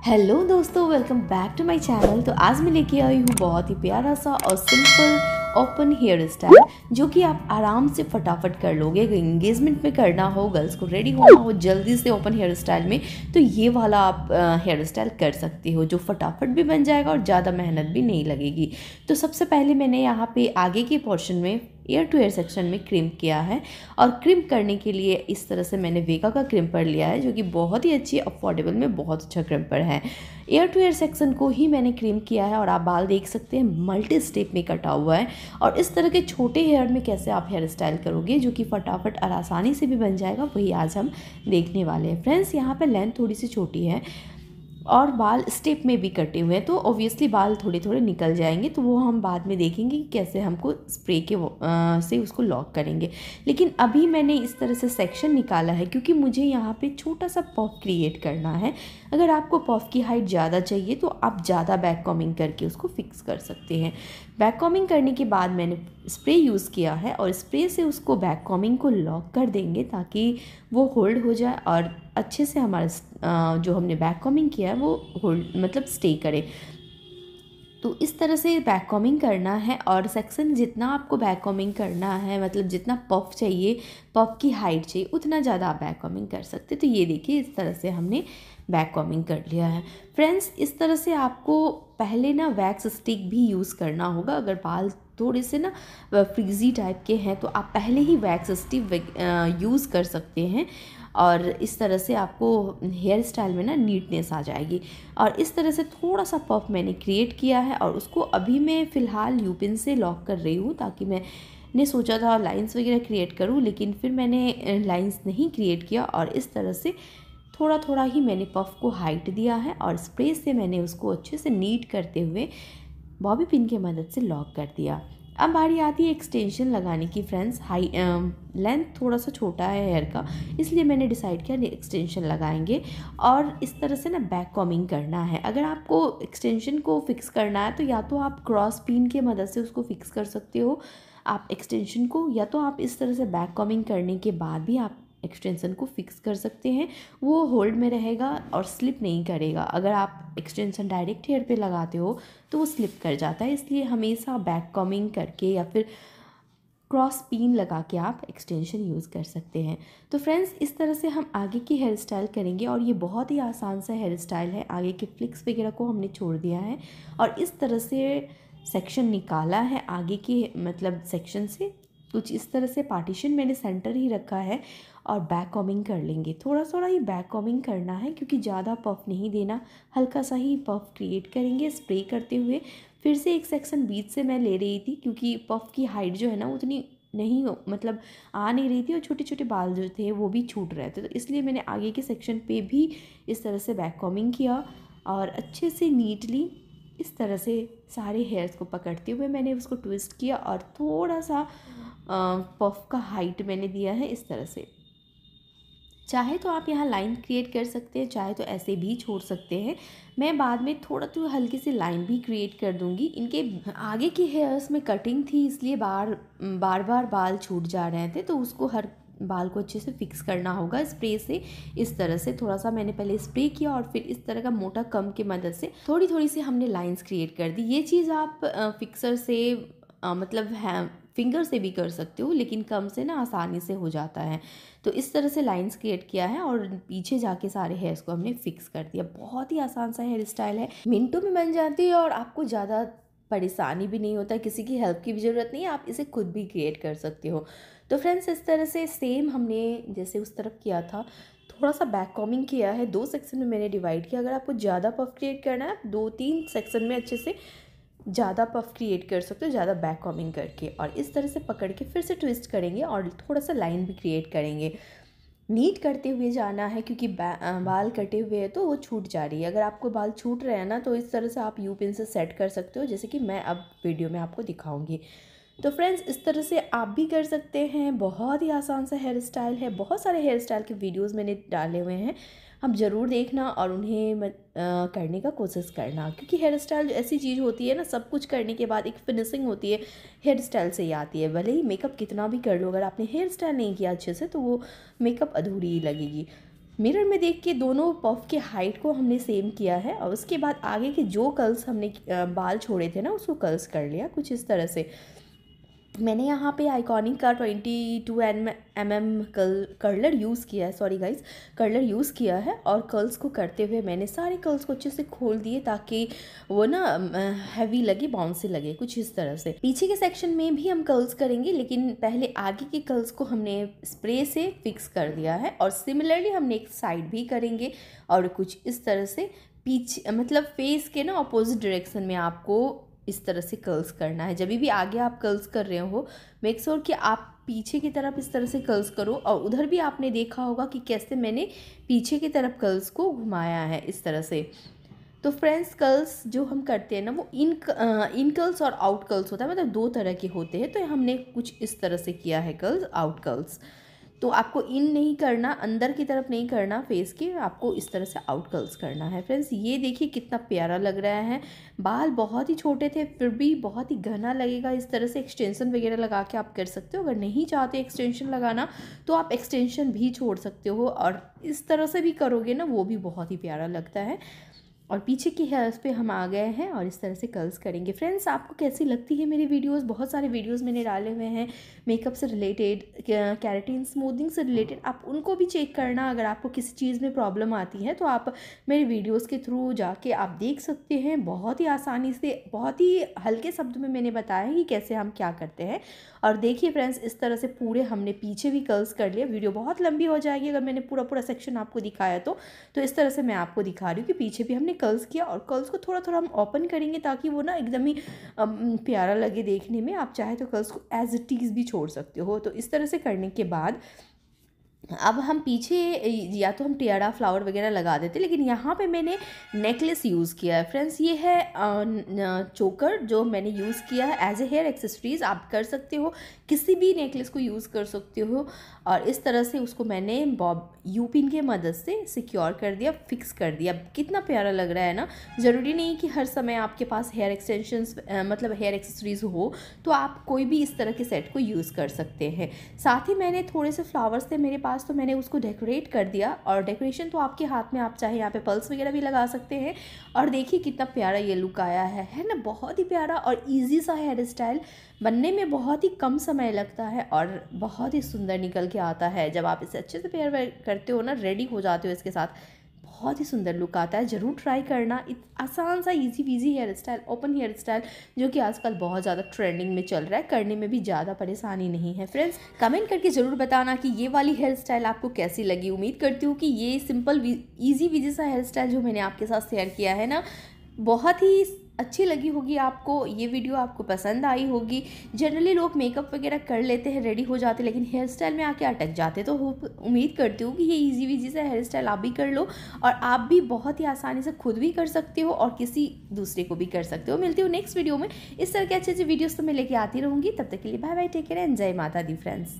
Hello दोस्तों, welcome back to my channel. तो आज मैं लेके आई हूँ बहुत ही प्यारा सा और सिंपल ओपन हेयर स्टाइल जो कि आप आराम से फटाफट कर लोगे। अगर एंगेजमेंट में करना हो, गर्ल्स को रेडी होना हो जल्दी से ओपन हेयर स्टाइल में, तो ये वाला आप हेयर स्टाइल कर सकते हो जो फटाफट भी बन जाएगा और ज़्यादा मेहनत भी नहीं लगेगी। तो सबसे पहले मैंने यहाँ पे आगे के पोर्शन में ईयर टू ईयर सेक्शन में क्रिम किया है। और क्रिम करने के लिए इस तरह से मैंने वेगा का क्रिम्पर लिया है जो कि बहुत ही अच्छी अफोर्डेबल में बहुत अच्छा क्रिम्पर है। ईयर टू ईयर सेक्शन को ही मैंने क्रीम किया है और आप बाल देख सकते हैं मल्टी स्टेप में कटा हुआ है। और इस तरह के छोटे हेयर में कैसे आप हेयर स्टाइल करोगे जो कि फटाफट और आसानी से भी बन जाएगा, वही आज हम देखने वाले हैं। फ्रेंड्स, यहाँ पे लेंथ थोड़ी सी छोटी है और बाल स्टेप में भी कटे हुए हैं, तो ऑब्वियसली बाल थोड़े थोड़े निकल जाएंगे, तो वो हम बाद में देखेंगे कि कैसे हमको स्प्रे के से उसको लॉक करेंगे। लेकिन अभी मैंने इस तरह से सेक्शन निकाला है क्योंकि मुझे यहाँ पे छोटा सा पफ क्रिएट करना है। अगर आपको पफ की हाइट ज़्यादा चाहिए तो आप ज़्यादा बैक कॉमिंग करके उसको फिक्स कर सकते हैं। बैक कॉमिंग करने के बाद मैंने स्प्रे यूज़ किया है और स्प्रे से उसको बैक कॉमिंग को लॉक कर देंगे ताकि वो होल्ड हो जाए और अच्छे से हमारा जो हमने बैक कॉमिंग किया है वो होल्ड मतलब स्टे करे। तो इस तरह से बैक कॉमिंग करना है और सेक्शन जितना आपको बैक कॉमिंग करना है, मतलब जितना पफ चाहिए, पफ की हाइट चाहिए, उतना ज़्यादा आप बैक कॉमिंग कर सकते। तो ये देखिए इस तरह से हमने बैक कॉमिंग कर लिया है। फ्रेंड्स, इस तरह से आपको पहले ना वैक्स स्टिक भी यूज़ करना होगा। अगर बाल थोड़े से ना फ्रीजी टाइप के हैं तो आप पहले ही वैक्स स्टिक यूज़ कर सकते हैं और इस तरह से आपको हेयर स्टाइल में ना नीटनेस आ जाएगी। और इस तरह से थोड़ा सा पफ मैंने क्रिएट किया है और उसको अभी मैं फ़िलहाल यूपिन से लॉक कर रही हूँ ताकि मैंने सोचा था लाइंस वगैरह क्रिएट करूँ, लेकिन फिर मैंने लाइंस नहीं क्रिएट किया और इस तरह से थोड़ा थोड़ा ही मैंने पफ को हाइट दिया है और स्प्रे से मैंने उसको अच्छे से नीट करते हुए बॉबी पिन की मदद से लॉक कर दिया। अब बारी आती है एक्सटेंशन लगाने की। फ्रेंड्स, लेंथ थोड़ा सा छोटा है हेयर का, इसलिए मैंने डिसाइड किया एक्सटेंशन लगाएंगे और इस तरह से ना बैक कॉमिंग करना है। अगर आपको एक्सटेंशन को फिक्स करना है तो या तो आप क्रॉस पिन की मदद से उसको फिक्स कर सकते हो आप एक्सटेंशन को, या तो आप इस तरह से बैक कॉमिंग करने के बाद भी आप एक्सटेंशन को फिक्स कर सकते हैं। वो होल्ड में रहेगा और स्लिप नहीं करेगा। अगर आप एक्सटेंशन डायरेक्ट हेयर पे लगाते हो तो वो स्लिप कर जाता है, इसलिए हमेशा बैक कॉमिंग करके या फिर क्रॉस पिन लगा के आप एक्सटेंशन यूज़ कर सकते हैं। तो फ्रेंड्स, इस तरह से हम आगे की हेयर स्टाइल करेंगे और ये बहुत ही आसान सा हेयर स्टाइल है। आगे के फ्लिक्स वगैरह को हमने छोड़ दिया है और इस तरह से सेक्शन निकाला है आगे के मतलब सेक्शन से। कुछ इस तरह से पार्टीशन मैंने सेंटर ही रखा है और बैक कॉमिंग कर लेंगे। थोड़ा थोड़ा ही बैक कॉमिंग करना है क्योंकि ज़्यादा पफ नहीं देना, हल्का सा ही पफ क्रिएट करेंगे स्प्रे करते हुए। फिर से एक सेक्शन बीच से मैं ले रही थी क्योंकि पफ की हाइट जो है ना उतनी नहीं मतलब आ नहीं रही थी और छोटे छोटे बाल जो थे वो भी छूट रहे थे, तो इसलिए मैंने आगे के सेक्शन पे भी इस तरह से बैक कॉमिंग किया और अच्छे से नीटली इस तरह से सारे हेयर्स को पकड़ते हुए मैंने उसको ट्विस्ट किया और थोड़ा सा पफ का हाइट मैंने दिया है इस तरह से। चाहे तो आप यहाँ लाइन क्रिएट कर सकते हैं, चाहे तो ऐसे भी छोड़ सकते हैं। मैं बाद में थोड़ा तो हल्की सी लाइन भी क्रिएट कर दूँगी। इनके आगे की हेयर्स में कटिंग थी इसलिए बार बार बाल छूट जा रहे थे, तो उसको हर बाल को अच्छे से फिक्स करना होगा स्प्रे से। इस तरह से थोड़ा सा मैंने पहले स्प्रे किया और फिर इस तरह का मोटा कम की मदद से थोड़ी थोड़ी सी हमने लाइंस क्रिएट कर दी। ये चीज़ आप फिक्सर से मतलब है फिंगर से भी कर सकते हो, लेकिन कम से ना आसानी से हो जाता है। तो इस तरह से लाइंस क्रिएट किया है और पीछे जाके सारे हेयर्स को हमने फिक्स कर दिया। बहुत ही आसान सा हेयर स्टाइल है, मिनटों में बन जाती है और आपको ज़्यादा परेशानी भी नहीं होता, किसी की हेल्प की भी ज़रूरत नहीं है, आप इसे खुद भी क्रिएट कर सकते हो। तो फ्रेंड्स, इस तरह से सेम हमने जैसे उस तरफ किया था, थोड़ा सा बैक कॉमिंग किया है, 2 सेक्शन में मैंने डिवाइड किया। अगर आपको ज़्यादा पफ क्रिएट करना है 2-3 सेक्शन में अच्छे से ज़्यादा पफ क्रिएट कर सकते हो, ज़्यादा बैक कॉमिंग करके, और इस तरह से पकड़ के फिर से ट्विस्ट करेंगे और थोड़ा सा लाइन भी क्रिएट करेंगे। नीट करते हुए जाना है क्योंकि बाल कटे हुए हैं तो वो छूट जा रही है। अगर आपको बाल छूट रहे हैं ना तो इस तरह से आप यू पिन से सेट कर सकते हो, जैसे कि मैं अब वीडियो में आपको दिखाऊंगी। तो फ्रेंड्स, इस तरह से आप भी कर सकते हैं। बहुत ही आसान सा हेयर स्टाइल है। बहुत सारे हेयर स्टाइल के वीडियोस मैंने डाले हुए हैं, आप ज़रूर देखना और उन्हें करने का कोशिश करना, क्योंकि हेयर स्टाइल ऐसी चीज़ होती है ना, सब कुछ करने के बाद एक फिनिशिंग होती है हेयर स्टाइल से ही आती है। भले ही मेकअप कितना भी कर लो, अगर आपने हेयर स्टाइल नहीं किया अच्छे से तो वो मेकअप अधूरी ही लगेगी। मिरर में देख के दोनों पफ के हाइट को हमने सेम किया है और उसके बाद आगे के जो कर्ल्स हमने बाल छोड़े थे ना उसको कर्ल्स कर लिया कुछ इस तरह से। मैंने यहाँ पे आइकॉनिक का 22 mm कर्लर यूज़ किया है, सॉरी गाइस, कर्लर यूज़ किया है। और कर्ल्स को करते हुए मैंने सारे कर्ल्स को अच्छे से खोल दिए ताकि वो ना हैवी लगे, बाउंसी लगे, कुछ इस तरह से। पीछे के सेक्शन में भी हम कर्ल्स करेंगे, लेकिन पहले आगे के कर्ल्स को हमने स्प्रे से फिक्स कर दिया है और सिमिलरली हमने एक साइड भी करेंगे और कुछ इस तरह से पीछे मतलब फेस के ना अपोजिट डायरेक्शन में आपको इस तरह से कर्ल्स करना है। जब भी आगे आप कर्ल्स कर रहे हो मेक श्योर कि आप पीछे की तरफ इस तरह से कर्ल्स करो। और उधर भी आपने देखा होगा कि कैसे मैंने पीछे की तरफ कर्ल्स को घुमाया है इस तरह से। तो फ्रेंड्स, कर्ल्स जो हम करते हैं ना वो इन कर्ल्स और आउट कर्ल्स होता है, मतलब दो तरह के होते हैं। तो हमने कुछ इस तरह से किया है कर्ल्स, आउट कर्ल्स। तो आपको इन नहीं करना, अंदर की तरफ नहीं करना फेस के, आपको इस तरह से आउट कर्ल्स करना है। फ्रेंड्स, ये देखिए कितना प्यारा लग रहा है। बाल बहुत ही छोटे थे फिर भी बहुत ही घना लगेगा। इस तरह से एक्सटेंशन वगैरह लगा के आप कर सकते हो। अगर नहीं चाहते एक्सटेंशन लगाना तो आप एक्सटेंशन भी छोड़ सकते हो और इस तरह से भी करोगे ना वो भी बहुत ही प्यारा लगता है। और पीछे की हेयर्स पे हम आ गए हैं और इस तरह से कर्ल्स करेंगे। फ्रेंड्स, आपको कैसी लगती है मेरी वीडियोस? बहुत सारे वीडियोस मैंने डाले हुए हैं मेकअप से रिलेटेड, केराटिन स्मूथिंग से रिलेटेड, आप उनको भी चेक करना। अगर आपको किसी चीज़ में प्रॉब्लम आती है तो आप मेरे वीडियोस के थ्रू जाके आप देख सकते हैं। बहुत ही आसानी से, बहुत ही हल्के शब्द में मैंने बताया है कि कैसे हम क्या करते हैं। और देखिए फ्रेंड्स, इस तरह से पूरे हमने पीछे भी कर्ल्स कर लिया। वीडियो बहुत लंबी हो जाएगी अगर मैंने पूरा सेक्शन आपको दिखाया तो इस तरह से मैं आपको दिखा रही हूँ कि पीछे भी हमने कर्ल्स किया। और कर्ल्स को थोड़ा थोड़ा हम ओपन करेंगे ताकि वो ना एकदम ही प्यारा लगे देखने में। आप चाहे तो कर्ल्स को एज इट इज़ भी छोड़ सकते हो। तो इस तरह से करने के बाद अब हम पीछे या तो हम टियारा फ्लावर वगैरह लगा देते, लेकिन यहाँ पे मैंने नेकलेस यूज़ किया है। फ्रेंड्स, ये है चोकर जो मैंने यूज़ किया है एज ए हेयर एक्सेसरीज़। आप कर सकते हो, किसी भी नेकलेस को यूज़ कर सकते हो। और इस तरह से उसको मैंने बॉब यू पिन के मदद से सिक्योर कर दिया, फिक्स कर दिया। कितना प्यारा लग रहा है ना। ज़रूरी नहीं कि हर समय आपके पास हेयर एक्सटेंशंस मतलब हेयर एक्सेसरीज़ हो, तो आप कोई भी इस तरह के सेट को यूज़ कर सकते हैं। साथ ही मैंने थोड़े से फ्लावर्स थे मेरे पास तो मैंने उसको डेकोरेट कर दिया। और डेकोरेशन तो आपके हाथ में, आप चाहे यहाँ पे पल्स वगैरह भी लगा सकते हैं। और देखिए कितना प्यारा ये लुक आया है ना, बहुत ही प्यारा और इजी सा हेयर स्टाइल। बनने में बहुत ही कम समय लगता है और बहुत ही सुंदर निकल के आता है। जब आप इसे अच्छे से पेयर वेयर करते हो ना, रेडी हो जाते हो इसके साथ, बहुत ही सुंदर लुक आता है। ज़रूर ट्राई करना। आसान सा इजी वीजी hair style, open hair style, जो कि आजकल बहुत ज़्यादा ट्रेंडिंग में चल रहा है। करने में भी ज़्यादा परेशानी नहीं है। फ्रेंड्स, कमेंट करके ज़रूर बताना कि ये वाली हेयर स्टाइल आपको कैसी लगी। उम्मीद करती हूँ कि ये सिंपल इजी वीजी सा हेयर स्टाइल जो मैंने आपके साथ शेयर किया है ना, बहुत ही अच्छी लगी होगी आपको। ये वीडियो आपको पसंद आई होगी। जनरली लोग मेकअप वगैरह कर लेते हैं, रेडी हो जाते हैं, लेकिन हेयर स्टाइल में आके अटक जाते। तो उम्मीद करती हूँ कि ये इजी वीजी से हेयर स्टाइल आप भी कर लो और आप भी बहुत ही आसानी से खुद भी कर सकते हो और किसी दूसरे को भी कर सकते हो। मिलती हूँ नेक्स्ट वीडियो में। इस तरह के अच्छे अच्छे वीडियोज़ तो मैं लेके आती रहूँगी। तब तक के लिए bye bye, take care and जय माता दी फ्रेंड्स।